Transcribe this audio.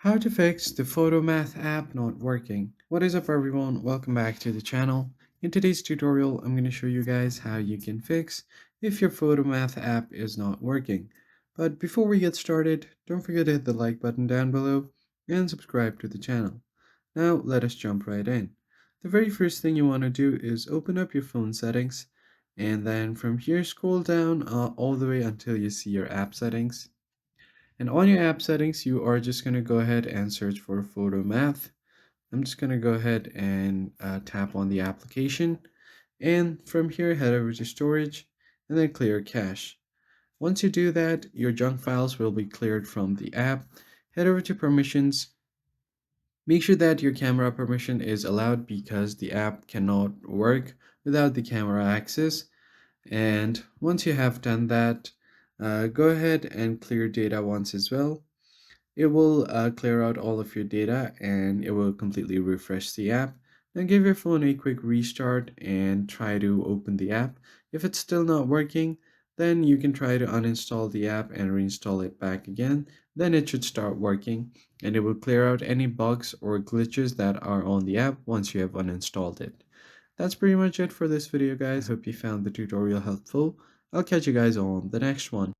How to fix the PhotoMath app not working. What is up everyone, welcome back to the channel. In today's tutorial, I'm going to show you guys how you can fix if your PhotoMath app is not working. But before we get started, don't forget to hit the like button down below and subscribe to the channel. Now let us jump right in. The very first thing you want to do is open up your phone settings, and then from here scroll down all the way until you see your app settings. And on your app settings, you are just going to go ahead and search for PhotoMath. I'm just going to go ahead and tap on the application. And from here, head over to storage and then clear cache. Once you do that, your junk files will be cleared from the app. Head over to permissions. Make sure that your camera permission is allowed because the app cannot work without the camera access. And once you have done that, go ahead and clear data once as well. It will clear out all of your data and it will completely refresh the app. Then give your phone a quick restart and try to open the app. If it's still not working, then you can try to uninstall the app and reinstall it back again. Then it should start working and it will clear out any bugs or glitches that are on the app once you have uninstalled it. That's pretty much it for this video, guys. Hope you found the tutorial helpful. I'll catch you guys on the next one.